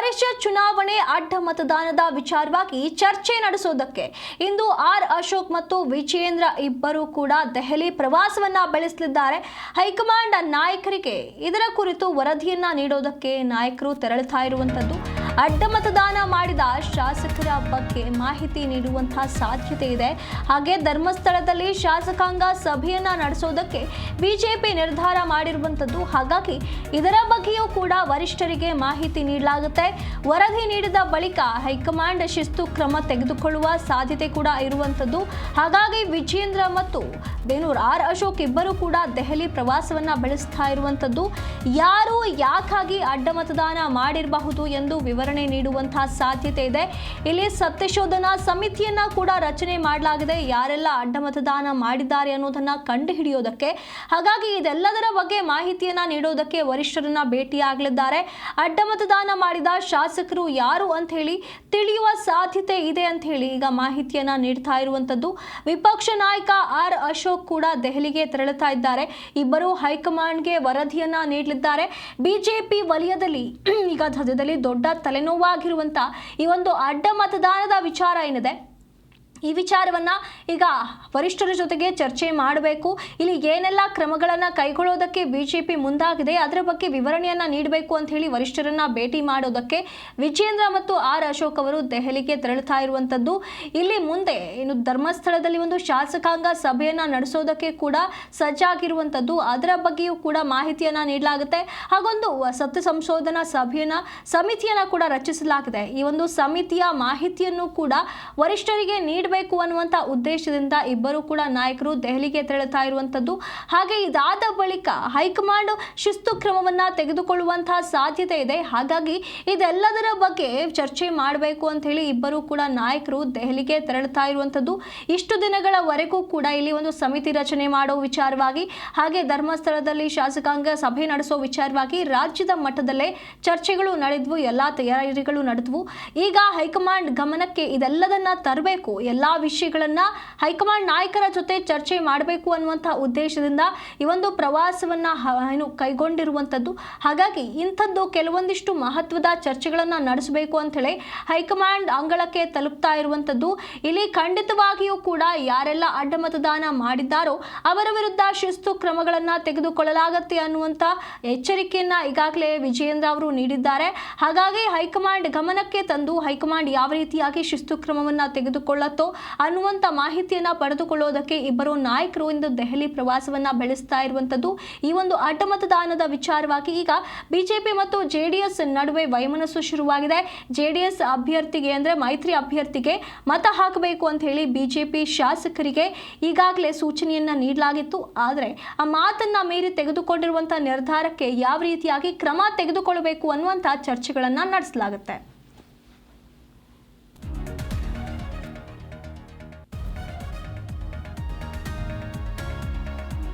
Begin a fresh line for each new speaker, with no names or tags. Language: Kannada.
ಪರಿಷತ್ ಚುನಾವಣೆ ಅಡ್ಡ ಮತದಾನದ ವಿಚಾರವಾಗಿ ಚರ್ಚೆ ನಡೆಸೋದಕ್ಕೆ ಇಂದು ಆರ್ ಅಶೋಕ್ ಮತ್ತು ವಿಜಯೇಂದ್ರ ಇಬ್ಬರು ಕೂಡ ದೆಹಲಿ ಪ್ರವಾಸವನ್ನ ಬೆಳೆಸಲಿದ್ದಾರೆ. ಹೈಕಮಾಂಡ್ ನಾಯಕರಿಗೆ ಇದರ ಕುರಿತು ವರದಿಯನ್ನ ನೀಡೋದಕ್ಕೆ ನಾಯಕರು ತೆರಳುತ್ತಾ ಇರುವಂತದ್ದು. ಅಡ್ಡ ಮತದಾನ ಮಾಡಿದ ಶಾಸಕರ ಬಗ್ಗೆ ಮಾಹಿತಿ ನೀಡುವಂತಹ ಸಾಧ್ಯತೆ ಇದೆ. ಹಾಗೆ ಧರ್ಮಸ್ಥಳದಲ್ಲಿ ಶಾಸಕಾಂಗ ಸಭೆಯನ್ನ ನಡೆಸೋದಕ್ಕೆ ಬಿಜೆಪಿ ನಿರ್ಧಾರ ಮಾಡಿರುವಂತದ್ದು. ಹಾಗಾಗಿ ಇದರ ಬಗ್ಗೆಯೂ ಕೂಡ ವರಿಷ್ಠರಿಗೆ ಮಾಹಿತಿ ನೀಡಲಾಗುತ್ತೆ. ವರದಿ ನೀಡಿದ ಬಳಿಕ ಹೈಕಮಾಂಡ್ ಶಿಸ್ತು ಕ್ರಮ ತೆಗೆದುಕೊಳ್ಳುವ ಸಾಧ್ಯತೆ ಕೂಡ ಇರುವಂತದ್ದು. ಹಾಗಾಗಿ ವಿಜಯೇಂದ್ರ ಮತ್ತು ಬೇನೂರ್ ಆರ್ ಅಶೋಕ್ ಇಬ್ಬರು ಕೂಡ ದೆಹಲಿ ಪ್ರವಾಸವನ್ನ ಬೆಳೆಸ್ತಾ ಇರುವಂತದ್ದು. ಯಾರು ಯಾಕಾಗಿ ಅಡ್ಡ ಮತದಾನ ಮಾಡಿರಬಹುದು ಎಂದು ವಿವರಣೆ ನೀಡುವಂತಹ ಸಾಧ್ಯತೆ ಇದೆ. ಇಲ್ಲಿ ಸತ್ಯಶೋಧನಾ ಸಮಿತಿಯನ್ನ ಕೂಡ ರಚನೆ ಮಾಡಲಾಗಿದೆ, ಯಾರೆಲ್ಲ ಅಡ್ಡ ಮತದಾನ ಮಾಡಿದ್ದಾರೆ ಅನ್ನೋದನ್ನ ಕಂಡು ಹಿಡಿಯೋದಕ್ಕೆ. ಹಾಗಾಗಿ ಇದೆಲ್ಲದರ ಬಗ್ಗೆ ಮಾಹಿತಿಯನ್ನ ನೀಡೋದಕ್ಕೆ ವರಿಷ್ಠರನ್ನ ಭೇಟಿಯಾಗಲಿದ್ದಾರೆ. ಅಡ್ಡ ಮತದಾನ ಮಾಡಿದ ಶಾಸಕರು ಯಾರು ಅಂತ ಹೇಳಿ ತಿಳಿಯುವ ಸಾಧ್ಯತೆ ಇದೆ ಅಂತ ಹೇಳಿ ಈಗ ಮಾಹಿತಿಯನ್ನ ನೀಡ್ತಾ ಇರುವಂತದ್ದು. ವಿಪಕ್ಷ ನಾಯಕ ಆರ್ ಅಶೋಕ್ ಕೂಡ ದೆಹಲಿಗೆ ತೆರಳುತ್ತಾ ಇದ್ದಾರೆ. ಇಬ್ಬರು ಹೈಕಮಾಂಡ್ಗೆ ವರದಿಯನ್ನ ನೀಡಲಿದ್ದಾರೆ. ಬಿಜೆಪಿ ವಲಯದಲ್ಲಿ ಈಗ ಸದ್ಯದಲ್ಲಿ ದೊಡ್ಡ ತಲೆನೋವಾಗಿರುವಂತ ಈ ಒಂದು ಅಡ್ಡ ಮತದಾನದ ವಿಚಾರ ಏನಿದೆ, ಈ ವಿಚಾರವನ್ನ ಈಗ ವರಿಷ್ಠರ ಜೊತೆಗೆ ಚರ್ಚೆ ಮಾಡಬೇಕು. ಇಲ್ಲಿ ಏನೆಲ್ಲ ಕ್ರಮಗಳನ್ನ ಕೈಗೊಳ್ಳೋದಕ್ಕೆ ಬಿಜೆಪಿ ಮುಂದಾಗಿದೆ ಅದರ ಬಗ್ಗೆ ವಿವರಣೆಯನ್ನ ನೀಡಬೇಕು ಅಂತ ಹೇಳಿ ವರಿಷ್ಠರನ್ನ ಭೇಟಿ ಮಾಡೋದಕ್ಕೆ ವಿಜಯೇಂದ್ರ ಮತ್ತು ಆರ್ ಅಶೋಕ್ ಅವರು ದೆಹಲಿಗೆ ತೆರಳುತ್ತಾ ಇರುವಂತದ್ದು. ಇಲ್ಲಿ ಮುಂದೆ ಇನ್ನು ಧರ್ಮಸ್ಥಳದಲ್ಲಿ ಒಂದು ಶಾಸಕಾಂಗ ಸಭೆಯನ್ನ ನಡೆಸೋದಕ್ಕೆ ಕೂಡ ಸಜ್ಜಾಗಿರುವಂತದ್ದು. ಅದರ ಬಗ್ಗೆಯೂ ಕೂಡ ಮಾಹಿತಿಯನ್ನ ನೀಡಲಾಗುತ್ತೆ. ಹಾಗೊಂದು ಸತ್ಯ ಸಂಶೋಧನಾ ಸಮಿತಿಯನ್ನ ಕೂಡ ರಚಿಸಲಾಗಿದೆ. ಈ ಒಂದು ಸಮಿತಿಯ ಮಾಹಿತಿಯನ್ನು ಕೂಡ ವರಿಷ್ಠರಿಗೆ ಬೇಕು ಅನ್ನುವಂತ ಉದ್ದೇಶದಿಂದ ಇಬ್ಬರು ಕೂಡ ನಾಯಕರು ದೆಹಲಿಗೆ ತೆರಳುತ್ತಾ ಇರುವಂತದ್ದು. ಹಾಗೆ ಇದಾದ ಬಳಿಕ ಹೈಕಮಾಂಡ್ ಶಿಸ್ತು ಕ್ರಮವನ್ನ ತೆಗೆದುಕೊಳ್ಳುವಂತಹ ಸಾಧ್ಯತೆ ಇದೆ. ಹಾಗಾಗಿ ಇದೆಲ್ಲದರ ಬಗ್ಗೆ ಚರ್ಚೆ ಮಾಡಬೇಕು ಅಂತ ಹೇಳಿ ಇಬ್ಬರು ಕೂಡ ನಾಯಕರು ದೆಹಲಿಗೆ ತೆರಳುತ್ತಾ ಇರುವಂತದ್ದು. ಇಷ್ಟು ದಿನಗಳವರೆಗೂ ಕೂಡ ಇಲ್ಲಿ ಒಂದು ಸಮಿತಿ ರಚನೆ ಮಾಡೋ ವಿಚಾರವಾಗಿ, ಹಾಗೆ ಧರ್ಮಸ್ಥಳದಲ್ಲಿ ಶಾಸಕಾಂಗ ಸಭೆ ನಡೆಸೋ ವಿಚಾರವಾಗಿ ರಾಜ್ಯದ ಮಟ್ಟದಲ್ಲೇ ಚರ್ಚೆಗಳು ನಡೆದ್ವು, ಎಲ್ಲಾ ತಯಾರಿಗಳು ನಡೆದ್ವು. ಈಗ ಹೈಕಮಾಂಡ್ ಗಮನಕ್ಕೆ ಇದೆಲ್ಲದನ್ನ ತರಬೇಕು, ಎಲ್ಲಾ ವಿಷಯಗಳನ್ನ ಹೈಕಮಾಂಡ್ ನಾಯಕರ ಜೊತೆ ಚರ್ಚೆ ಮಾಡಬೇಕು ಅನ್ನುವಂತಹ ಉದ್ದೇಶದಿಂದ ಈ ಒಂದು ಪ್ರವಾಸವನ್ನ ಕೈಗೊಂಡಿರುವಂತದ್ದು. ಹಾಗಾಗಿ ಇಂಥದ್ದು ಕೆಲವೊಂದಿಷ್ಟು ಮಹತ್ವದ ಚರ್ಚೆಗಳನ್ನ ನಡೆಸಬೇಕು ಅಂತ ಹೇಳಿ ಹೈಕಮಾಂಡ್ ಅಂಗಳಕ್ಕೆ ತಲುಪ್ತಾ ಇರುವಂತದ್ದು. ಇಲ್ಲಿ ಖಂಡಿತವಾಗಿಯೂ ಕೂಡ ಯಾರೆಲ್ಲ ಅಡ್ಡ ಮತದಾನ ಮಾಡಿದ್ದಾರೋ ಅವರ ವಿರುದ್ಧ ಶಿಸ್ತು ಕ್ರಮಗಳನ್ನ ತೆಗೆದುಕೊಳ್ಳಲಾಗುತ್ತೆ ಅನ್ನುವಂತ ಎಚ್ಚರಿಕೆಯನ್ನ ಈಗಾಗಲೇ ವಿಜಯೇಂದ್ರ ಅವರು ನೀಡಿದ್ದಾರೆ. ಹಾಗಾಗಿ ಹೈಕಮಾಂಡ್ ಗಮನಕ್ಕೆ ತಂದು ಹೈಕಮಾಂಡ್ ಯಾವ ರೀತಿಯಾಗಿ ಶಿಸ್ತು ಕ್ರಮವನ್ನ ತೆಗೆದುಕೊಳ್ಳುತ್ತೋ ಅನ್ನುವಂತ ಮಾಹಿತಿಯನ್ನ ಪಡೆದುಕೊಳ್ಳೋದಕ್ಕೆ ಇಬ್ಬರು ನಾಯಕರು ಇಂದು ದೆಹಲಿ ಪ್ರವಾಸವನ್ನ ಬೆಳೆಸ್ತಾ ಇರುವಂತದ್ದು. ಈ ಒಂದು ಅಡ್ಡ ಮತದಾನದ ವಿಚಾರವಾಗಿ ಈಗ ಬಿಜೆಪಿ ಮತ್ತು ಜೆಡಿಎಸ್ ನಡುವೆ ವೈಮನಸ್ಸು ಶುರುವಾಗಿದೆ. ಜೆಡಿಎಸ್ ಅಭ್ಯರ್ಥಿಗೆ ಅಂದ್ರೆ ಮೈತ್ರಿ ಅಭ್ಯರ್ಥಿಗೆ ಮತ ಹಾಕಬೇಕು ಅಂತ ಹೇಳಿ ಬಿಜೆಪಿ ಶಾಸಕರಿಗೆ ಈಗಾಗಲೇ ಸೂಚನೆಯನ್ನ ನೀಡಲಾಗಿತ್ತು. ಆದರೆ ಆ ಮಾತನ್ನ ಮೀರಿ ತೆಗೆದುಕೊಂಡಿರುವಂತಹ ನಿರ್ಧಾರಕ್ಕೆ ಯಾವ ರೀತಿಯಾಗಿ ಕ್ರಮ ತೆಗೆದುಕೊಳ್ಳಬೇಕು ಅನ್ನುವಂತ ಚರ್ಚೆಗಳನ್ನ ನಡೆಸಲಾಗುತ್ತೆ.